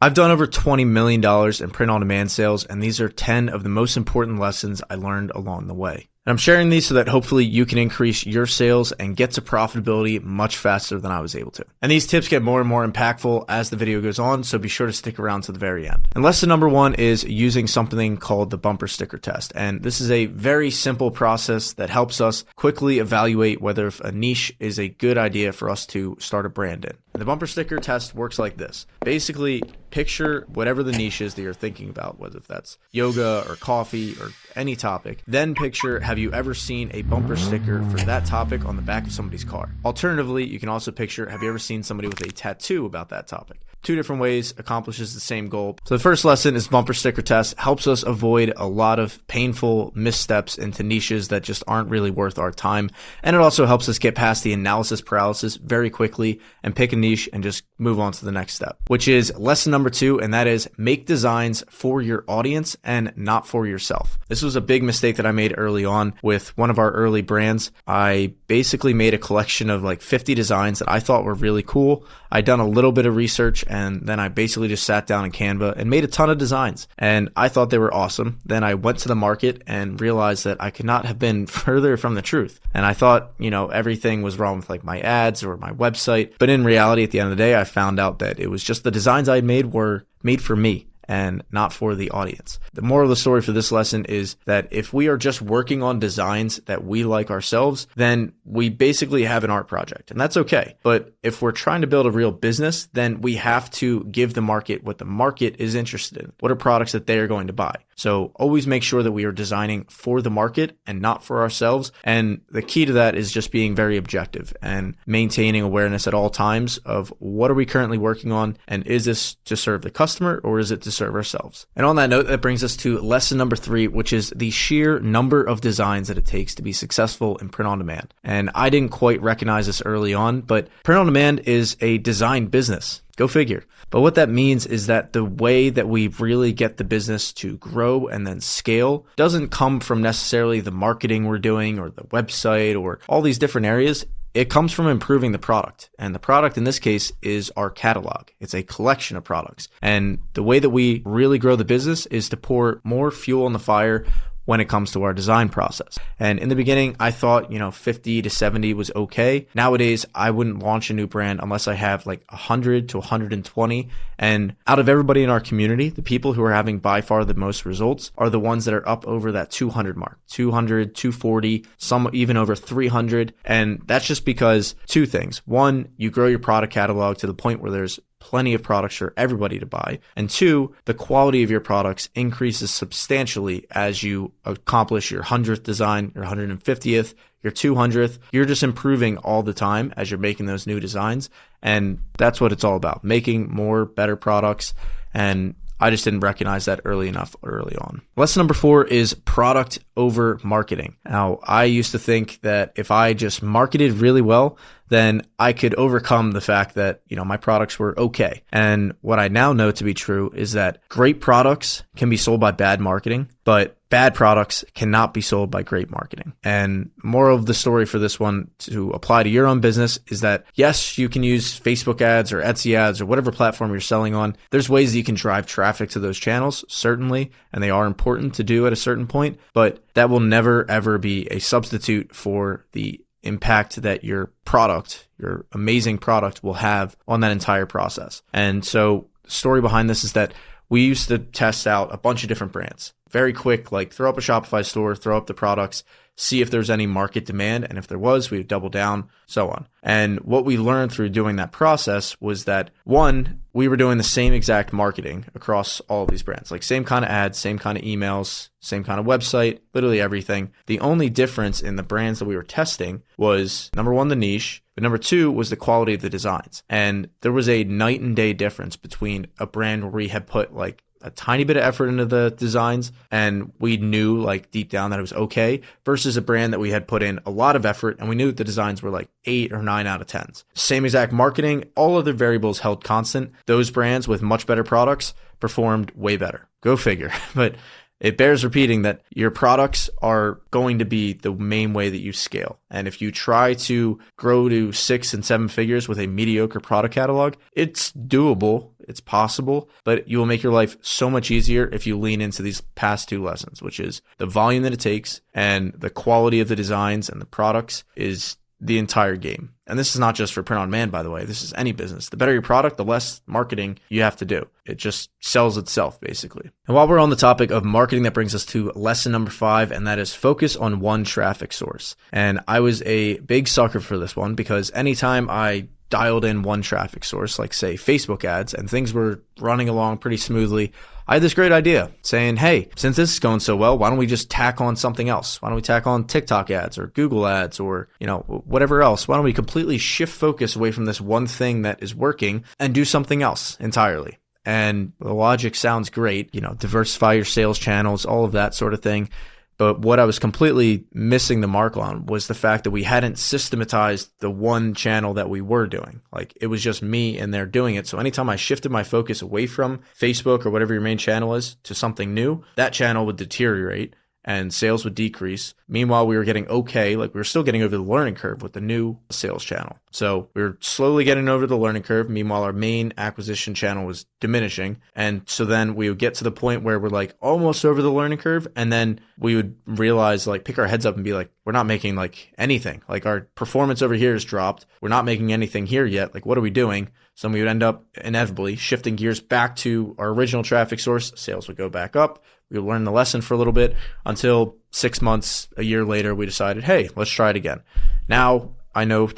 I've done over $20 million in print-on-demand sales, and these are 10 of the most important lessons I learned along the way. And I'm sharing these so that hopefully you can increase your sales and get to profitability much faster than I was able to. And these tips get more and more impactful as the video goes on, so be sure to stick around to the very end. And lesson number 1 is using something called the bumper sticker test. And this is a very simple process that helps us quickly evaluate whether a niche is a good idea for us to start a brand in. And the bumper sticker test works like this. Basically, picture whatever the niche is that you're thinking about, whether that's yoga or coffee or any topic. Then picture, have you ever seen a bumper sticker for that topic on the back of somebody's car? Alternatively, you can also picture, have you ever seen somebody with a tattoo about that topic? 2 different ways, accomplishes the same goal. So the first lesson is bumper sticker test, helps us avoid a lot of painful missteps into niches that just aren't really worth our time. And it also helps us get past the analysis paralysis very quickly and pick a niche and just move on to the next step, which is lesson number 2. And that is make designs for your audience and not for yourself. This was a big mistake that I made early on with one of our early brands. I basically made a collection of like 50 designs that I thought were really cool. I'd done a little bit of research, and then I basically just sat down in Canva and made a ton of designs, and I thought they were awesome. Then I went to the market and realized that I could not have been further from the truth. And I thought, everything was wrong with like my ads or my website. But in reality, at the end of the day, I found out that it was just the designs I had made were made for me and not for the audience. The moral of the story for this lesson is that if we are just working on designs that we like ourselves, then we basically have an art project, and that's okay. But if we're trying to build a real business, then we have to give the market what the market is interested in. What are products that they are going to buy? So always make sure that we are designing for the market and not for ourselves. And the key to that is just being very objective and maintaining awareness at all times of what are we currently working on, and is this to serve the customer or is it to serve ourselves? And on that note, that brings us to lesson number 3, which is the sheer number of designs that it takes to be successful in print on demand. And I didn't quite recognize this early on, but print on demand is a design business. Go figure. But what that means is that the way that we really get the business to grow and then scale doesn't come from necessarily the marketing we're doing or the website or all these different areas. It comes from improving the product. And the product in this case is our catalog. It's a collection of products. And the way that we really grow the business is to pour more fuel on the fire when it comes to our design process. And in the beginning, I thought, 50 to 70 was okay. Nowadays, I wouldn't launch a new brand unless I have like 100 to 120. And out of everybody in our community, the people who are having by far the most results are the ones that are up over that 200 mark, 200, 240, some even over 300. And that's just because 2 things. 1, you grow your product catalog to the point where there's plenty of products for everybody to buy. And 2, the quality of your products increases substantially as you accomplish your 100th design, your 150th, your 200th. You're just improving all the time as you're making those new designs. And that's what it's all about, making more, better products. And I just didn't recognize that early on. Lesson number 4 is product over marketing. Now, I used to think that if I just marketed really well, then I could overcome the fact that, my products were okay. And what I now know to be true is that great products can be sold by bad marketing, but bad products cannot be sold by great marketing. And moral of the story for this one to apply to your own business is that, yes, you can use Facebook ads or Etsy ads or whatever platform you're selling on. There's ways that you can drive traffic to those channels, certainly, and they are important to do at a certain point, but that will never, ever be a substitute for the impact that your product, your amazing product, will have on that entire process. And so the story behind this is that we used to test out a bunch of different brands. Very quick, like throw up a Shopify store, throw up the products, see if there's any market demand. And if there was, we would double down, so on. And what we learned through doing that process was that 1, we were doing the same exact marketing across all of these brands, like same kind of ads, same kind of emails, same kind of website, literally everything. The only difference in the brands that we were testing was, number 1, the niche, but number 2 was the quality of the designs. And there was a night and day difference between a brand where we had put like a tiny bit of effort into the designs and we knew like deep down that it was okay, versus a brand that we had put in a lot of effort and we knew that the designs were like 8 or 9 out of 10s. Same exact marketing, all of the variables held constant. Those brands with much better products performed way better. Go figure. But it bears repeating that your products are going to be the main way that you scale. And if you try to grow to 6 and 7 figures with a mediocre product catalog, it's doable, it's possible, but you will make your life so much easier if you lean into these past 2 lessons, which is the volume that it takes and the quality of the designs and the products is the entire game. And this is not just for print on demand, by the way. This is any business. The better your product, the less marketing you have to do. It just sells itself, basically. And while we're on the topic of marketing, that brings us to lesson number 5, and that is focus on one traffic source. And I was a big sucker for this one because anytime I dialed in one traffic source, like say Facebook ads, and things were running along pretty smoothly, I had this great idea saying, hey, since this is going so well, why don't we just tack on something else? Why don't we tack on TikTok ads or Google ads or, whatever else? Why don't we completely shift focus away from this one thing that is working and do something else entirely? And the logic sounds great, diversify your sales channels, all of that sort of thing. But what I was completely missing the mark on was the fact that we hadn't systematized the one channel that we were doing. Like it was just me in there doing it. So anytime I shifted my focus away from Facebook or whatever your main channel is to something new, that channel would deteriorate and sales would decrease. Meanwhile, we were getting okay, like we were still getting over the learning curve with the new sales channel. So we were slowly getting over the learning curve. Meanwhile, our main acquisition channel was diminishing. And so then we would get to the point where we're like almost over the learning curve. And then we would realize, like, pick our heads up and be like, we're not making like anything. Like our performance over here has dropped. We're not making anything here yet. Like, what are we doing? So we would end up inevitably shifting gears back to our original traffic source. Sales would go back up. We would learn the lesson for a little bit until 6 months, a year later, we decided, hey, let's try it again. Now I know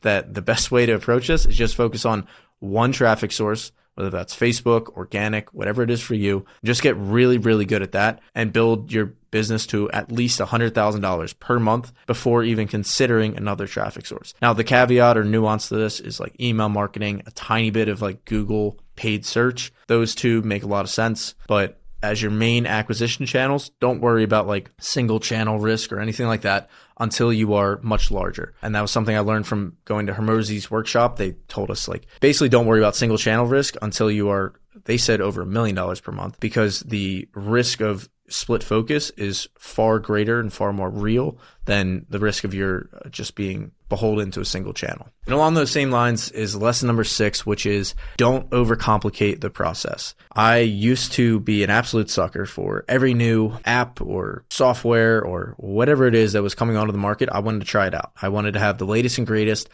that the best way to approach this is just focus on one traffic source, whether that's Facebook, organic, whatever it is for you. Just get really, really good at that and build your business to at least $100,000 per month before even considering another traffic source. Now, the caveat or nuance to this is like email marketing, a tiny bit of like Google paid search. Those two make a lot of sense, but as your main acquisition channels, don't worry about like single channel risk or anything like that until you are much larger. And that was something I learned from going to Hormozi's workshop. They told us like, basically don't worry about single channel risk until you are, they said, over $1 million per month, because the risk of split focus is far greater and far more real than the risk of your just being beholden to a single channel. And along those same lines is lesson number 6, which is don't overcomplicate the process. I used to be an absolute sucker for every new app or software or whatever it is that was coming onto the market. I wanted to try it out. I wanted to have the latest and greatest.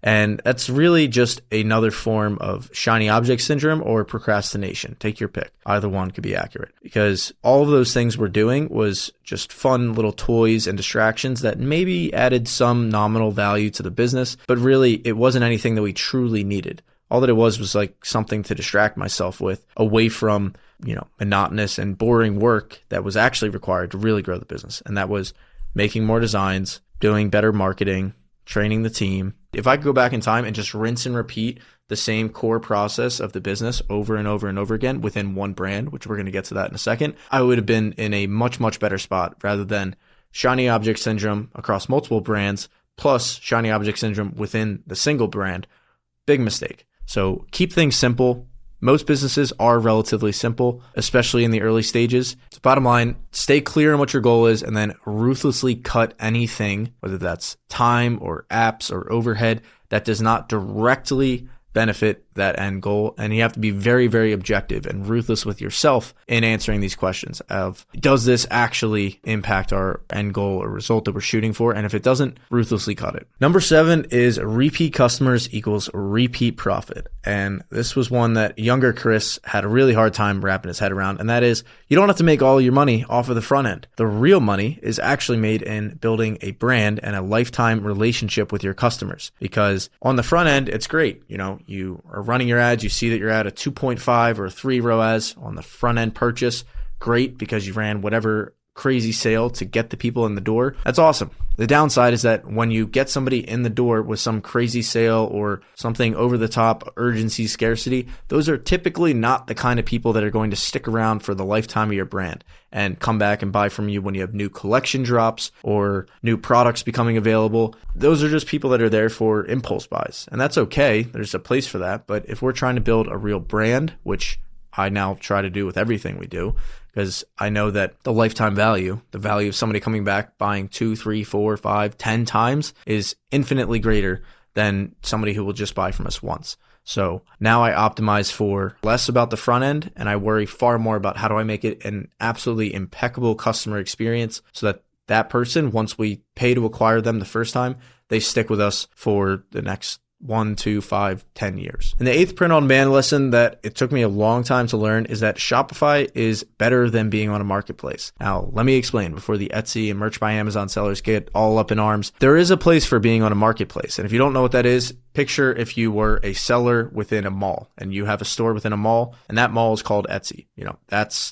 And that's really just another form of shiny object syndrome or procrastination. Take your pick. Either one could be accurate, because all of those things we're doing was just fun little toys and distractions that maybe added some nominal value to the business, but really it wasn't anything that we truly needed. All that it was like something to distract myself with away from, monotonous and boring work that was actually required to really grow the business. And that was making more designs, doing better marketing, training the team. If I could go back in time and just rinse and repeat the same core process of the business over and over and over again within one brand, which we're going to get to that in a second, I would have been in a much, much better spot rather than shiny object syndrome across multiple brands plus shiny object syndrome within the single brand. Big mistake. So keep things simple. Most businesses are relatively simple, especially in the early stages. So bottom line, stay clear on what your goal is and then ruthlessly cut anything, whether that's time or apps or overhead, that does not directly benefit that end goal. And you have to be very, very objective and ruthless with yourself in answering these questions of, does this actually impact our end goal or result that we're shooting for? And if it doesn't, ruthlessly cut it. Number 7 is repeat customers equals repeat profit. And this was one that younger Chris had a really hard time wrapping his head around. And that is, you don't have to make all your money off of the front end. The real money is actually made in building a brand and a lifetime relationship with your customers. Because on the front end, it's great. You are running your ads, you see that you're at a 2.5 or 3 ROAS on the front end purchase. Great, because you ran whatever crazy sale to get the people in the door. That's awesome. The downside is that when you get somebody in the door with some crazy sale or something over the top, urgency, scarcity, those are typically not the kind of people that are going to stick around for the lifetime of your brand and come back and buy from you when you have new collection drops or new products becoming available. Those are just people that are there for impulse buys. And that's okay. There's a place for that. But if we're trying to build a real brand, which I now try to do with everything we do, because I know that the lifetime value, the value of somebody coming back buying 2, 3, 4, 5, 10 times is infinitely greater than somebody who will just buy from us once. So now I optimize for less about the front end, and I worry far more about how do I make it an absolutely impeccable customer experience so that that person, once we pay to acquire them the first time, they stick with us for the next 1, 2, 5, 10 years. And the eighth print on demand lesson that it took me a long time to learn is that Shopify is better than being on a marketplace. Now, let me explain before the Etsy and Merch by Amazon sellers get all up in arms. There is a place for being on a marketplace. And if you don't know what that is, picture if you were a seller within a mall and you have a store within a mall, and that mall is called Etsy.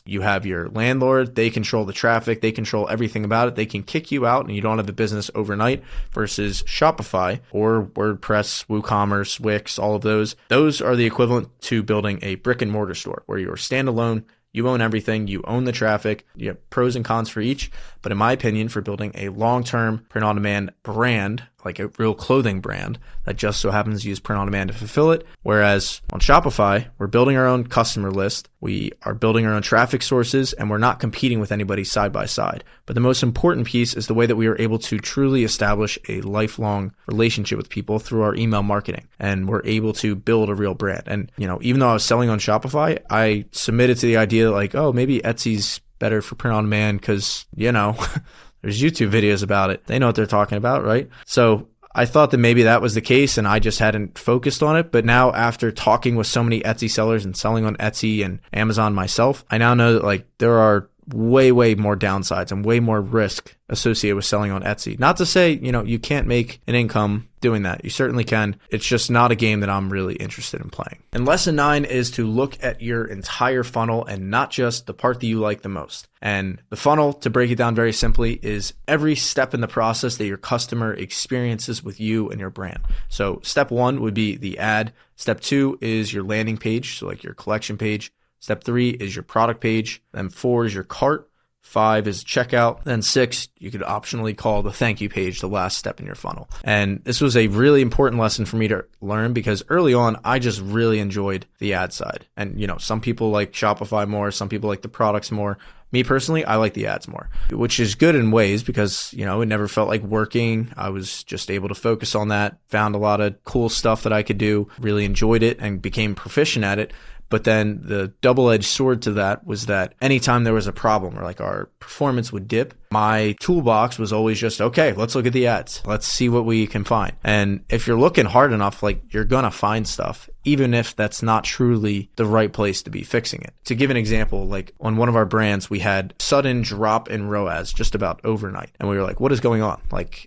You have your landlord, they control the traffic, they control everything about it. They can kick you out and you don't have the business overnight, versus Shopify or WordPress, WooCommerce, Wix, all of those. Those are the equivalent to building a brick and mortar store where you're standalone. You own everything. You own the traffic. You have pros and cons for each. But in my opinion, for building a long-term print-on-demand brand, like a real clothing brand that just so happens to use print-on-demand to fulfill it, whereas on Shopify, we're building our own customer list, we are building our own traffic sources, and we're not competing with anybody side by side. But the most important piece is the way that we are able to truly establish a lifelong relationship with people through our email marketing, and we're able to build a real brand. And, even though I was selling on Shopify, I submitted to the idea like, oh, maybe Etsy's better for print on demand because, there's YouTube videos about it. They know what they're talking about, right? So I thought that maybe that was the case and I just hadn't focused on it. But now after talking with so many Etsy sellers and selling on Etsy and Amazon myself, I now know that there are way, way more downsides and way more risk associated with selling on Etsy. Not to say, you can't make an income doing that. You certainly can. It's just not a game that I'm really interested in playing. And lesson 9 is to look at your entire funnel and not just the part that you like the most. And the funnel, to break it down very simply, is every step in the process that your customer experiences with you and your brand. So step 1 would be the ad. Step 2 is your landing page, so your collection page. Step 3 is your product page. Then 4 is your cart. 5 is checkout. Then 6, you could optionally call the thank you page the last step in your funnel. And this was a really important lesson for me to learn because early on, I just really enjoyed the ad side. And, some people like Shopify more, some people like the products more. Me personally, I like the ads more, which is good in ways because, it never felt like working. I was just able to focus on that, found a lot of cool stuff that I could do, really enjoyed it and became proficient at it. But then the double-edged sword to that was that anytime there was a problem or our performance would dip, my toolbox was always just, okay, let's look at the ads. Let's see what we can find. And if you're looking hard enough, you're going to find stuff, even if that's not truly the right place to be fixing it. To give an example, on one of our brands, we had sudden drop in ROAS just about overnight. And we were like, what is going on?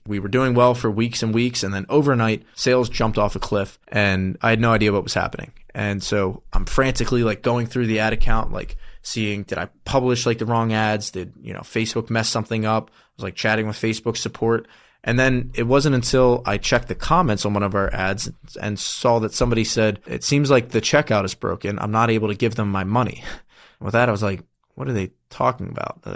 We were doing well for weeks and weeks. And then overnight, sales jumped off a cliff and I had no idea what was happening. And so I'm frantically going through the ad account, seeing, did I publish the wrong ads? Did, Facebook mess something up? I was chatting with Facebook support. And then it wasn't until I checked the comments on one of our ads and saw that somebody said, it seems like the checkout is broken. I'm not able to give them my money. With that, I was like, what are they talking about?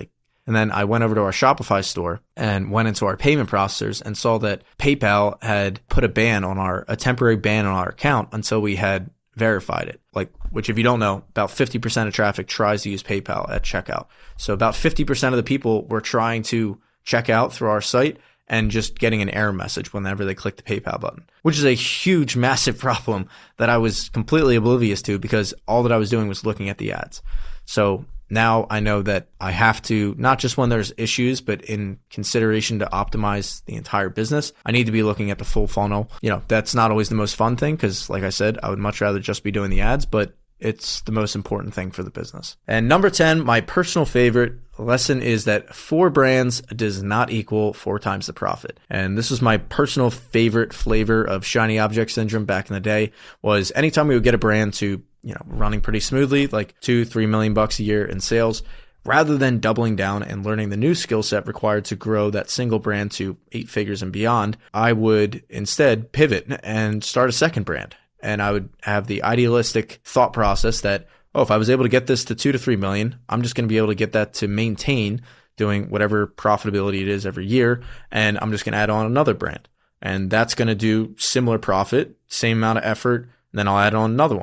And then I went over to our Shopify store and went into our payment processors and saw that PayPal had put a temporary ban on our account until we had verified it. Which if you don't know, about 50% of traffic tries to use PayPal at checkout. So about 50% of the people were trying to check out through our site and just getting an error message whenever they click the PayPal button, which is a huge, massive problem that I was completely oblivious to because all that I was doing was looking at the ads. So now I know that I have to, not just when there's issues, but in consideration to optimize the entire business, I need to be looking at the full funnel. That's not always the most fun thing because, like I said, I would much rather just be doing the ads, but it's the most important thing for the business. And number 10, my personal favorite lesson is that 4 brands does not equal 4 times the profit. And this was my personal favorite flavor of shiny object syndrome back in the day, was anytime we would get a brand to, running pretty smoothly, $2-3 million a year in sales, rather than doubling down and learning the new skill set required to grow that single brand to 8 figures and beyond, I would instead pivot and start a second brand. And I would have the idealistic thought process that, if I was able to get this to 2 to 3 million, I'm just going to be able to get that to maintain doing whatever profitability it is every year. And I'm just going to add on another brand. And that's going to do similar profit, same amount of effort, Then I'll add on another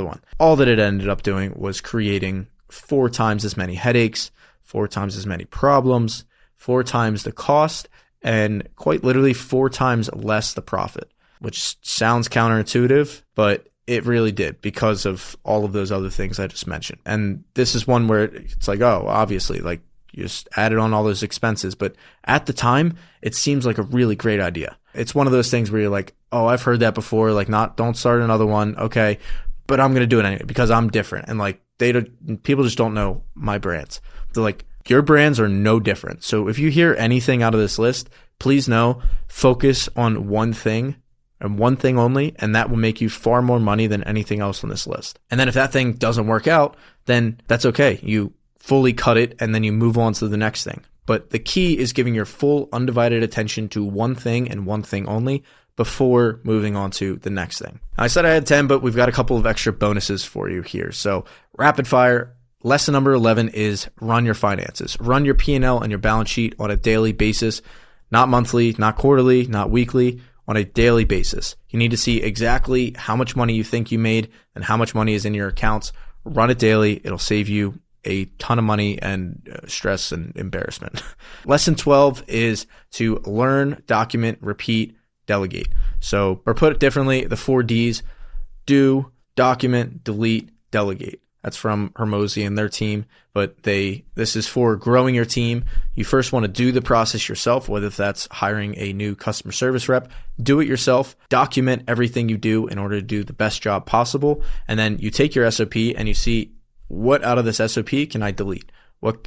one. All that it ended up doing was creating 4 times as many headaches, 4 times as many problems, 4 times the cost, and quite literally 4 times less the profit, which sounds counterintuitive, but it really did because of all of those other things I just mentioned. And this is one where it's like, oh, obviously, like you just added on all those expenses. But at the time, it seems like a really great idea. It's one of those things where you're like, oh, I've heard that before. Like, don't start another one. Okay. But I'm going to do it anyway because I'm different. And like, people just don't know my brands. They're like, your brands are no different. So if you hear anything out of this list, please know, focus on one thing and one thing only, and that will make you far more money than anything else on this list. And then if that thing doesn't work out, then that's okay. You fully cut it and then you move on to the next thing. But the key is giving your full undivided attention to one thing and one thing only before moving on to the next thing. I said I had 10, but we've got a couple of extra bonuses for you here. So rapid fire. Lesson number 11 is run your finances. Run your P&L and your balance sheet on a daily basis, not monthly, not quarterly, not weekly, on a daily basis. You need to see exactly how much money you think you made and how much money is in your accounts. Run it daily. It'll save you a ton of money and stress and embarrassment. Lesson 12 is to learn, document, repeat, delegate. So, or put it differently, the 4 Ds: do, document, delete, delegate. That's from Hormozi and their team, but this is for growing your team. You first want to do the process yourself, whether that's hiring a new customer service rep. Do it yourself. Document everything you do in order to do the best job possible. And then you take your SOP and you see, what out of this SOP can I delete?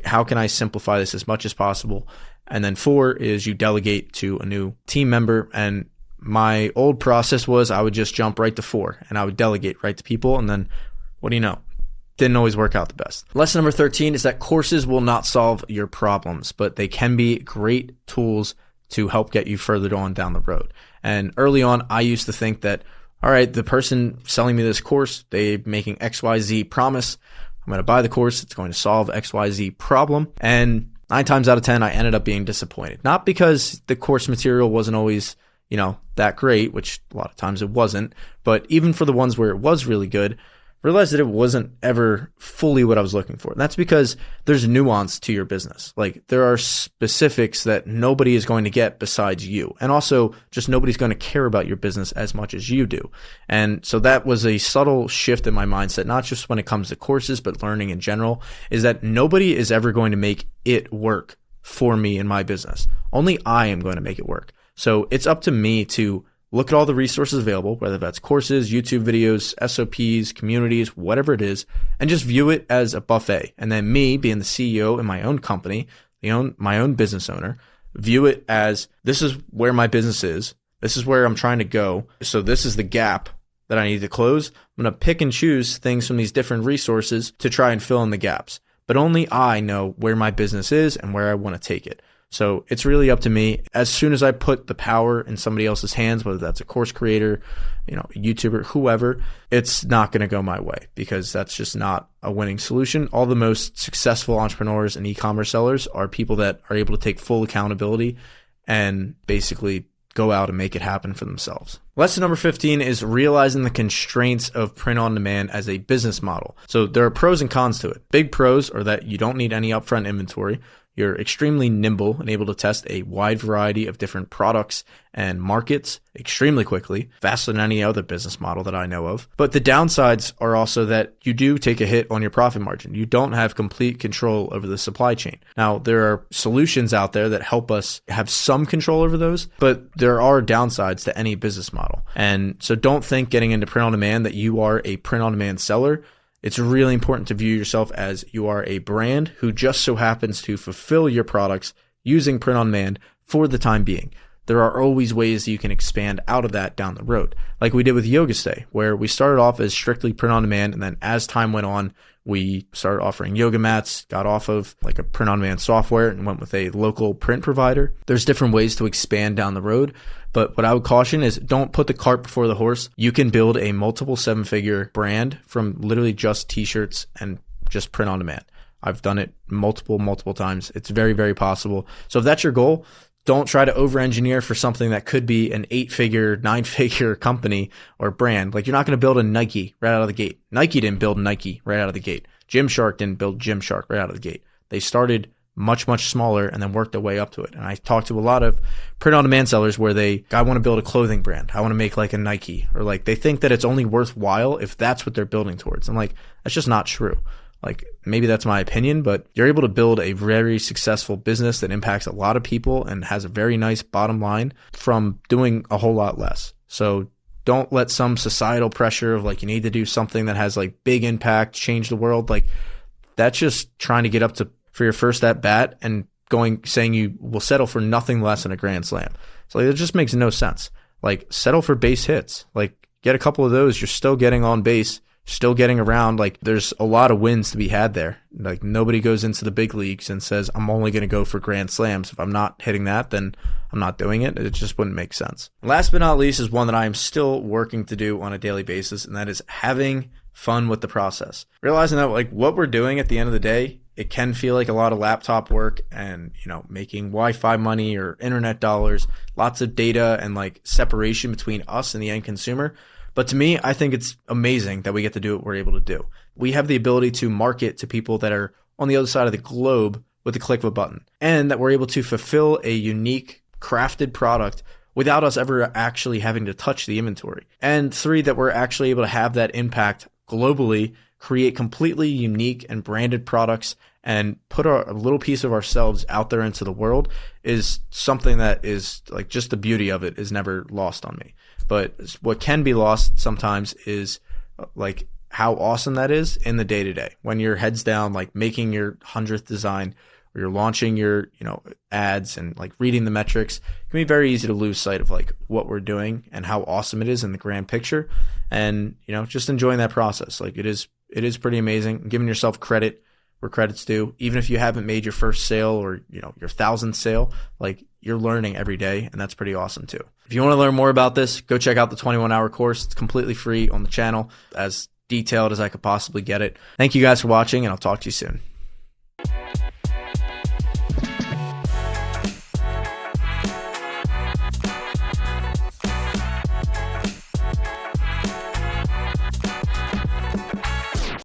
How can I simplify this as much as possible? And then 4 is you delegate to a new team member. And my old process was I would just jump right to 4 and I would delegate right to people. And then what do you know? Didn't always work out the best. Lesson number 13 is that courses will not solve your problems, but they can be great tools to help get you further on down the road. And early on, I used to think that, all right, the person selling me this course, they're making XYZ promise. I'm going to buy the course. It's going to solve XYZ problem. And 9 times out of 10, I ended up being disappointed. Not because the course material wasn't always, that great, which a lot of times it wasn't, but even for the ones where it was really good, realized that it wasn't ever fully what I was looking for. And that's because there's nuance to your business. Like there are specifics that nobody is going to get besides you. And also just nobody's going to care about your business as much as you do. And so that was a subtle shift in my mindset, not just when it comes to courses, but learning in general, is that nobody is ever going to make it work for me in my business. Only I am going to make it work. So it's up to me to look at all the resources available, whether that's courses, YouTube videos, SOPs, communities, whatever it is, and just view it as a buffet. And then me, being the CEO in my own company, my own business owner, view it as this is where my business is. This is where I'm trying to go. So this is the gap that I need to close. I'm going to pick and choose things from these different resources to try and fill in the gaps. But only I know where my business is and where I want to take it. So it's really up to me. As soon as I put the power in somebody else's hands, whether that's a course creator, a YouTuber, whoever, it's not going to go my way because that's just not a winning solution. All the most successful entrepreneurs and e-commerce sellers are people that are able to take full accountability and basically go out and make it happen for themselves. Lesson number 15 is realizing the constraints of print on demand as a business model. So there are pros and cons to it. Big pros are that you don't need any upfront inventory. You're extremely nimble and able to test a wide variety of different products and markets extremely quickly, faster than any other business model that I know of. But the downsides are also that you do take a hit on your profit margin. You don't have complete control over the supply chain. Now, there are solutions out there that help us have some control over those, but there are downsides to any business model. And so don't think getting into print on demand that you are a print on demand seller. It's really important to view yourself as you are a brand who just so happens to fulfill your products using print on demand for the time being. There are always ways that you can expand out of that down the road, like we did with Yoga Stay, where we started off as strictly print on demand, and then as time went on, we started offering yoga mats, got off of like a print on demand software and went with a local print provider. There's different ways to expand down the road, but what I would caution is don't put the cart before the horse. You can build a multiple 7-figure brand from literally just t-shirts and just print on demand. I've done it multiple times. It's very, very possible. So if that's your goal, don't try to over-engineer for something that could be an 8-figure, 9-figure company or brand. Like, you're not going to build a Nike right out of the gate. Nike didn't build Nike right out of the gate. Gymshark didn't build Gymshark right out of the gate. They started much, much smaller and then worked their way up to it. And I talked to a lot of print-on-demand sellers where I want to build a clothing brand. I want to make like a Nike, or like they think that it's only worthwhile if that's what they're building towards. I'm like, that's just not true. Like, maybe that's my opinion, but you're able to build a very successful business that impacts a lot of people and has a very nice bottom line from doing a whole lot less. So don't let some societal pressure of like, you need to do something that has like big impact, change the world. Like, that's just trying to get up to for your first at bat and saying you will settle for nothing less than a grand slam. So like, it just makes no sense. Like, settle for base hits. Like, get a couple of those. You're still getting on base, still getting around. Like, there's a lot of wins to be had there. Like, nobody goes into the big leagues and says, I'm only going to go for grand slams. If I'm not hitting that, then I'm not doing it. It just wouldn't make sense. Last but not least is one that I am still working to do on a daily basis, and that is having fun with the process. Realizing that like what we're doing at the end of the day, it can feel like a lot of laptop work and, making Wi-Fi money or internet dollars, lots of data and like separation between us and the end consumer. But to me, I think it's amazing that we get to do what we're able to do. We have the ability to market to people that are on the other side of the globe with the click of a button, and that we're able to fulfill a unique crafted product without us ever actually having to touch the inventory. And 3, that we're actually able to have that impact globally, create completely unique and branded products, and put a little piece of ourselves out there into the world is something that is like, just the beauty of it is never lost on me. But what can be lost sometimes is like how awesome that is in the day to day when your head's down, like making your 100th design, or you're launching your, ads and like reading the metrics. It can be very easy to lose sight of like what we're doing and how awesome it is in the grand picture. And, just enjoying that process. Like, it is pretty amazing. Giving yourself credit where credit's due. Even if you haven't made your first sale or, your 1,000th sale, like, you're learning every day, and that's pretty awesome too. If you want to learn more about this, go check out the 21-hour course. It's completely free on the channel, as detailed as I could possibly get it. Thank you guys for watching, and I'll talk to you soon.